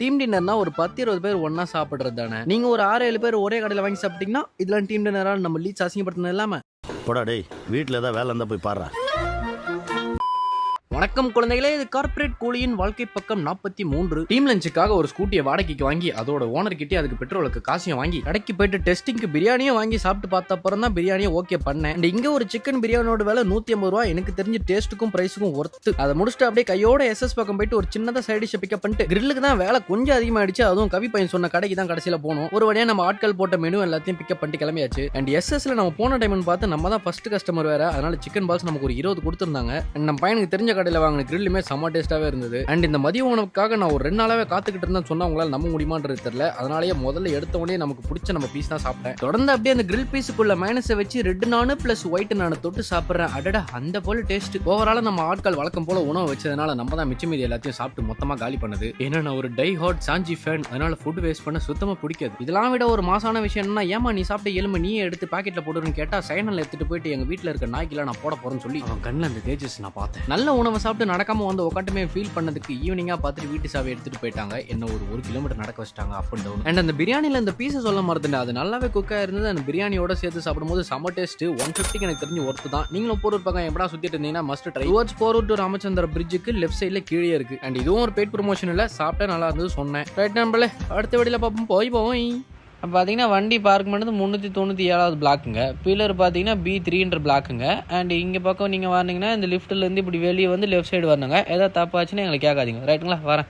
Team டின்னர்னா ஒரு 10-20 பேர் ஒண்ணா சாப்பிடுறது தானே. நீங்க ஒரு 6-7 பேர் ஒரே கடையில வாங்கி சாப்பிட்டீங்கன்னா இதெல்லாம் டீம் டின்னரா நம்ம லீட்ஸ் அசிங்கப்படுத்தினது இல்லாம. போடா டேய், வீட்டில் ஏதாவது வேலை இருந்தால் போய் பாடுறா. வணக்கம் குழந்தைகளே, இது கார்ப்பரேட் கூலியின் வாழ்க்கை பக்கம் 43. டீம் லஞ்சுக்காக ஒரு ஸ்கூட்டியை வாடகைக்கு வாங்கி அதோட ஓனர் கிட்டே அதுக்கு பெட்ரோலுக்கு காசையும் வாங்கி கடைக்கு போயிட்டு டெஸ்டிங்க்கு பிரியாணியும் வாங்கி சாப்பிட்டு பார்த்த அப்புறம் தான் பிரியாணியை ஓகே பண்ணேன். அண்ட் இங்க ஒரு சிக்கன் பிரியாணியோட விலை 150 ரூபா. எனக்கு தெரிஞ்சு டேஸ்ட்டுக்கும் பிரைஸுக்கும் ஒர்த்து. அதை முடிச்சுட்டு அப்படியே கையோட எஸ்எஸ் பக்கம் போயிட்டு ஒரு சின்னதா சைட் டிஷ் பிக்கப் பண்ணிட்டு கிரில்லுக்கு தான் வேலை கொஞ்சம் அதிகமாயிடுச்சு. அதுவும் கவி பையன் சொன்ன கடைக்கு தான் கடைசியில போனோம். ஒரு வழியா நம்ம ஆட்கள் போட்ட மெனு எல்லாத்தையும் பிக்கப் பண்ணிட்டு கிளம்பியாச்சு. அண்ட் எஸ்எஸ்ல நம்ம போன டைம்னு பார்த்து நம்ம தான் ஃபர்ஸ்ட் கஸ்டமர் வேற, அதனால சிக்கன் பால்ஸ் நமக்கு ஒரு 20 கொடுத்துருந்தாங்க. நம்ம பையனுக்கு தெரிஞ்ச கடையில வாங்கின கிரில்லுமே செம்ம டேஸ்டாவே இருந்தது. அண்ட் இந்த மதிய உணவுக்காக நான் ஒரு 2 நாளாவே காத்துக்கிட்டு இருந்தேன். சொன்னா உங்களால நம்ப முடியுமான்றது தெரியல. அதனாலேயே முதல்ல எடுத்த உடனே நமக்கு பிடிச்ச நம்ம பீஸ் தான் சாப்பிட்டேன். தொடர்ந்து அப்படியே அந்த கிரில் பீஸுக்குள்ள மைனஸை வச்சு ரெட் நானு பிளஸ் ஒயிட் நானு தொட்டு சாப்பிடுறேன். அடடா, அந்த போல டேஸ்ட். ஓவரால நம்ம ஆட்கள் வழக்கம் போல உணவு வச்சதுனால நம்ம தான் மிச்சம் மீதி எல்லாத்தையும் சாப்பிட்டு மொத்தமா காலி பண்ணது. ஏன்னா நான் ஒரு டை ஹாட் சாஞ்சி ஃபேன், அதனால ஃபுட் வேஸ்ட் பண்ண சுத்தமா பிடிக்காது. இதெல்லாம் விட ஒரு மாசான விஷயம் என்னன்னா, ஏமா நீ சாப்பிட்ட எலும்பு நீயே எடுத்து பாக்கெட்ல போடுறேன்னு கேட்டா சைனல் எடுத்துட்டு போயிட்டு எங்க வீட்டுல இருக்க நாய்க்கெல்லாம் நான் போட போறேன்னு சொல்லி அவன் கண்ணில் அந்த தேஜஸ் நான் பார்த்தேன். நல்ல உணவை சாப்பிட்டு நடக்காம வந்து உட்காட்டுமே ஃபீல் பண்ணதுக்கு ஈவினிங்கா பார்த்துட்டு வீட்டு சாவி எடுத்துட்டு போயிட்டாங்க. என்ன ஒரு 1 கிலோமீட்டர் நடக்க வச்சிட்டாங்க அப் அண்ட் டவுன். அண்ட் அந்த பிரியாணில இந்த பீஸை சொல்ல மறந்துட்டேன். அது நல்லாவே குக்கா இருந்தது. அந்த பிரியாணியோட சேர்த்து சாப்பிடும்போது செம டேஸ்ட். 150 எனக்கு தெரிஞ்சு ஒர்த்து தான். நீங்களும் போரூர் பக்கம் எப்படா சுத்திட்டு இருந்தீங்கன்னா must try. Towards Porur to Ramachandra பிரிட்ஜுக்கு லெஃப்ட் சைட்ல கீழே இருக்கு. அண்ட் இதுவும் ஒரு பெய்ட் ப்ரொமோஷன் இல்ல, சாப்பிட்டா நல்லா இருந்தது சொன்னேன். ரைட் நம்பளே, அடுத்த வீடியோல பார்ப்போம். போய் பார்த்தீங்கன்னா வண்டி பார்க் பண்ணது 397வது பிளாக்குங்க. பில்லர் பார்த்தீங்கன்னா B3ன்ற பிளாக்குங்க. அண்ட் இங்கே பக்கம் நீங்கள் வரீங்கன்னா இந்த லிஃப்ட்லேருந்து இப்படி வெளியே வந்து லெஃப்ட் சைடு வரணுங்க. ஏதாவது தப்பாச்சுன்னா எங்களுக்கு கேட்காதீங்க. ரைட்டுங்களா, வரேன்.